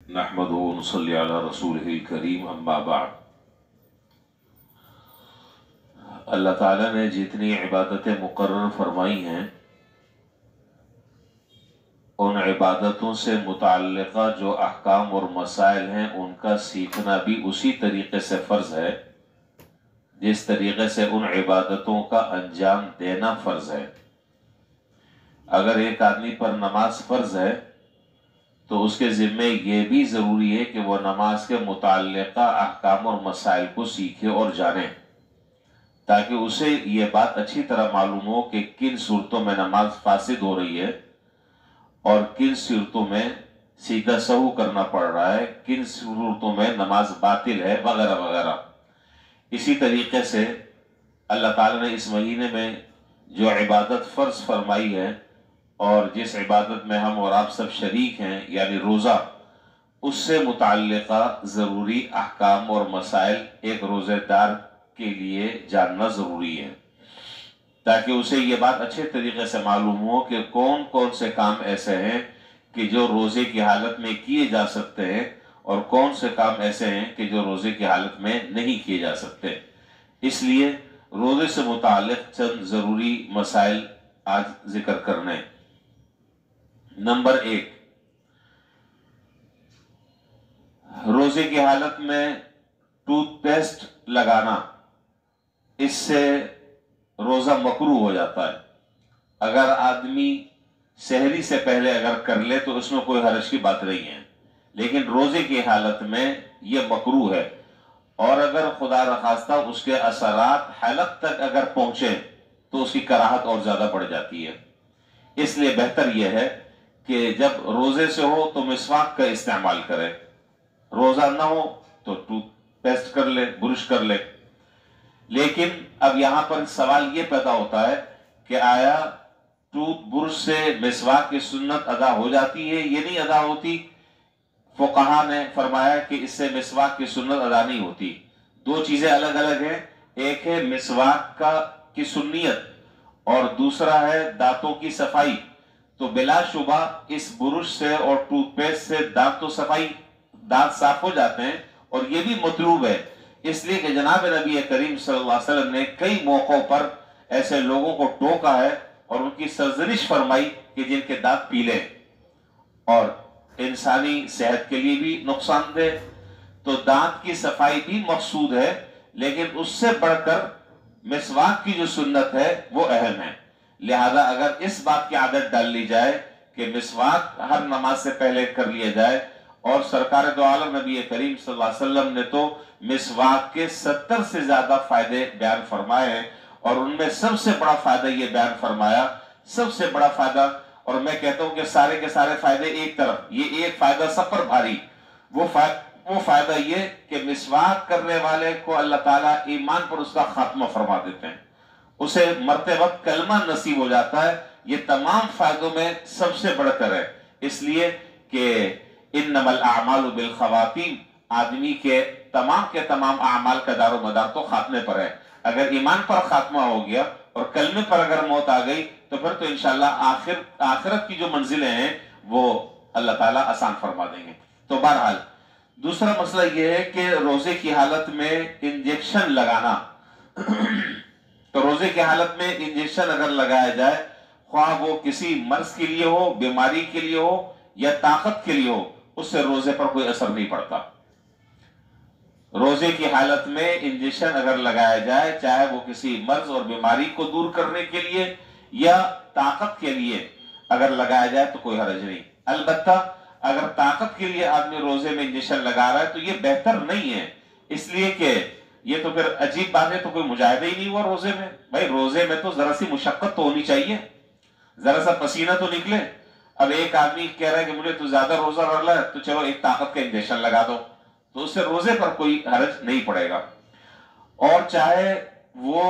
नहमदुहु व नुसल्ली अला रसूलिहिल करीम अम्मा बाद। अल्लाह ताला ने जितनी इबादतें मुकर्रर फरमाई हैं उन इबादतों से मुताल्लिक़ा जो अहकाम और मसाइल हैं उनका सीखना भी उसी तरीके से फ़र्ज़ है जिस तरीके से उन इबादतों का अंजाम देना फ़र्ज़ है। अगर एक आदमी पर नमाज फ़र्ज़ है तो उसके ज़िम्मे ये भी ज़रूरी है कि वह नमाज के मुताल्लिक़ा अहकाम और मसाइल को सीखे और जाने, ताकि उसे ये बात अच्छी तरह मालूम हो कि किन सूरतों में नमाज फासिद हो रही है और किन सूरतों में सीधा सहू करना पड़ रहा है, किन सूरतों में नमाज बातिल है, वगैरह वगैरह। इसी तरीके से अल्लाह ताला ने इस महीने में जो इबादत फ़र्ज फरमाई है और जिस इबादत में हम और आप सब शरीक हैं यानी रोज़ा, उससे मुताल्लिक़ा ज़रूरी अहकाम और मसाइल एक रोज़ेदार के लिए जानना ज़रूरी है, ताकि उसे ये बात अच्छे तरीके से मालूम हो कि कौन कौन से काम ऐसे हैं कि जो रोज़े की हालत में किए जा सकते हैं और कौन से काम ऐसे हैं कि जो रोज़े की हालत में नहीं किए जा सकते। इसलिए रोज़े से मुताल्लिक़ चंद ज़रूरी मसाइल आज जिक्र करने। नंबर 1, रोज़े की हालत में टूथपेस्ट लगाना, इससे रोज़ा मकरूह हो जाता है। अगर आदमी सहरी से पहले अगर कर ले तो उसमें कोई हर्ज की बात नहीं है, लेकिन रोज़े की हालत में यह मकरूह है और अगर खुदा न खास्ता उसके असरात हलक तक अगर पहुंचे तो उसकी कराहत और ज़्यादा बढ़ जाती है। इसलिए बेहतर यह है कि जब रोज़े से हो तो मिसवाक का इस्तेमाल करे, रोज़ा ना हो तो टूथपेस्ट कर ले, ब्रश कर ले। लेकिन अब यहां पर सवाल यह पैदा होता है कि आया टूथ ब्रश से मिसवाक की सुन्नत अदा हो जाती है, ये नहीं अदा होती। फुक़हा ने फरमाया कि इससे मिसवाक की सुन्नत अदा नहीं होती। दो चीजें अलग अलग हैं, एक है मिसवाक की सुन्नियत और दूसरा है दांतों की सफाई। तो बिलाशुबा इस ब्रश से और टूथपेस्ट से दांत साफ हो जाते हैं और ये भी मतलूब है, इसलिए कि जनाब नबी करीम सल्लल्लाहु अलैहि वसल्लम ने कई मौकों पर ऐसे लोगों को टोका है और उनकी सरजनिश फरमाई कि जिनके दांत पीले और इंसानी सेहत के लिए भी नुकसानदेह। तो दांत की सफाई भी मकसूद है, लेकिन उससे बढ़कर मिसवाक की जो सुन्नत है वो अहम है। लिहाजा अगर इस बात की आदत डाल ली जाए कि मिसवाक हर नमाज से पहले कर लिया जाए, और सरकार दो आलम नबी करीम सल्लल्लाहु अलैहि वसल्लम ने तो मिसवाक के 70 से ज्यादा फायदे बयान फरमाए हैं और उनमें सबसे बड़ा फायदा ये बयान फरमाया, सबसे बड़ा फायदा, और मैं कहता हूं कि सारे के सारे फायदे एक तरफ, ये एक फायदा सब पर भारी, वो फायदा ये कि मिसवाक करने वाले को अल्लाह ताला ईमान पर उसका खात्मा फरमा देते हैं, उसे मरते वक्त कलमा नसीब हो जाता है। ये तमाम फायदों में सबसे बढ़कर है, इसलिए कि इन्नमल अमालु बिल खवातीम, आदमी के तमाम अमाल का दारो मदार तो खात्मे पर है। अगर ईमान पर खात्मा हो गया और कलमे पर अगर मौत आ गई तो फिर तो इंशाअल्लाह आखिरत की जो मंजिलें हैं वो अल्लाह ताला आसान फरमा देंगे। तो बहरहाल दूसरा मसला यह है कि रोजे की हालत में इंजेक्शन लगाना। तो रोजे की हालत में इंजेक्शन अगर लगाया जाए, ख्वाह वो किसी मर्ज के लिए हो, बीमारी के लिए हो या ताकत के लिए हो, उससे रोजे पर कोई असर नहीं पड़ता। रोजे की हालत में इंजेक्शन अगर लगाया जाए, चाहे वो किसी मर्ज और बीमारी को दूर करने के लिए या ताकत के लिए अगर लगाया जाए तो कोई हर्ज नहीं। अलबत्ता अगर ताकत के लिए आदमी रोजे में इंजेक्शन लगा रहा है तो ये बेहतर नहीं है, इसलिए कि ये तो फिर अजीब बात है, तो कोई मुजाहिदा ही नहीं हुआ रोजे में। भाई रोजे में तो जरा सी मुशक्कत तो होनी चाहिए, जरा सा पसीना तो निकले। अब एक आदमी कह रहा है कि मुझे तो ज्यादा रोजा रह रहा है, तो चलो एक ताकत का इंजेक्शन लगा दो, तो उससे रोजे पर कोई हर्ज नहीं पड़ेगा। और चाहे वो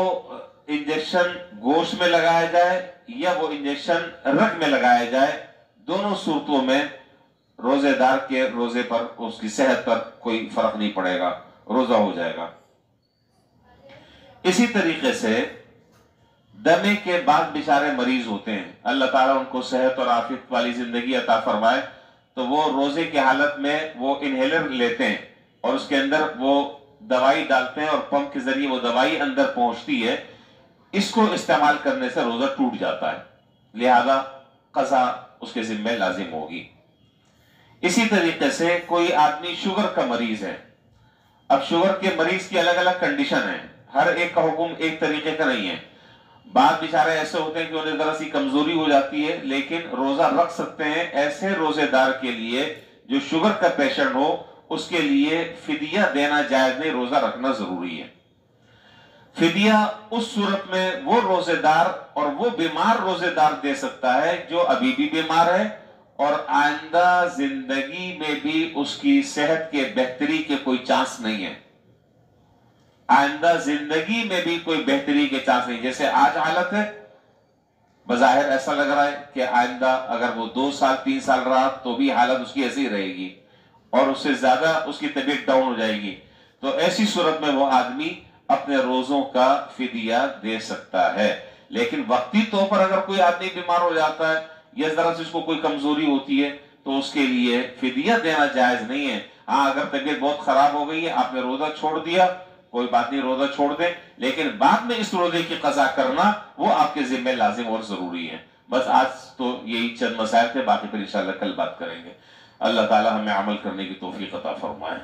इंजेक्शन गोश्त में लगाया जाए या वो इंजेक्शन रग में लगाया जाए, दोनों सूरतों में रोजेदार के रोजे पर, उसकी सेहत पर कोई फर्क नहीं पड़ेगा, रोजा हो जाएगा। इसी तरीके से दमे के बाद बेचारे मरीज होते हैं, अल्लाह ताला उनको सेहत और आफियत वाली जिंदगी अता फरमाए, تو وہ روزے کی حالت میں وہ انہیلر لیتے ہیں اور اس کے اندر وہ دوائی ڈالتے ہیں اور پمپ کے ذریعے وہ دوائی اندر پہنچتی ہے، اس کو استعمال کرنے سے روزہ ٹوٹ جاتا ہے، لہذا قضا اس کے ذمہ لازم ہوگی۔ اسی طریقے سے کوئی آدمی شوگر کا مریض ہے، اب شوگر کے مریض کی الگ الگ کنڈیشن ہے، ہر ایک کا حکم ایک طریقے کا نہیں ہے۔ بعض بیچارے ایسے ہوتے ہیں کہ انہیں ذرا سی کمزوری ہو جاتی ہے لیکن روزہ رکھ سکتے ہیں۔ ایسے روزے دار کے لیے جو شوگر کا پیشنٹ ہو اس کے لیے فدیہ دینا جائز نہیں، روزہ رکھنا ضروری ہے۔ فدیہ اس صورت میں وہ روزے دار اور وہ بیمار روزے دار دے سکتا ہے جو ابھی بھی بیمار ہے اور آئندہ زندگی میں بھی اس کی صحت کے بہتری کے کوئی چانس نہیں ہے، آئندہ زندگی میں بھی کوئی بہتری کے چانس نہیں۔ جیسے آج حالت ہے، بظاہر ایسا لگ رہا ہے کہ آئندہ اگر وہ 2 سال 3 سال رہا تو بھی حالت اس کی ایسی رہے گی اور اس سے زیادہ اس کی طبیعت ڈاؤن ہو جائے گی، تو ایسی صورت میں وہ آدمی اپنے روزوں کا فدیہ دے سکتا ہے۔ لیکن وقتی طور پر اگر کوئی آدمی بیمار ہو جاتا ہے یا ذرا سے اس کو کوئی کمزوری ہوتی ہے تو اس کے لیے فدیہ دینا جائز نہیں ہے۔ ہاں اگر طبیعت بہت خراب ہو گئی ہے، آپ نے روزہ چھوڑ دیا، کوئی بات نہیں، روزہ چھوڑ دیں، لیکن بعد میں اس روزے کی قضا کرنا وہ آپ کے ذمہ لازم اور ضروری ہے۔ بس آج تو یہی چند مسائل تھے، باقی پھر انشاءاللہ کل بات کریں گے۔ اللہ تعالی ہمیں عمل کرنے کی توفیق عطا فرمائے۔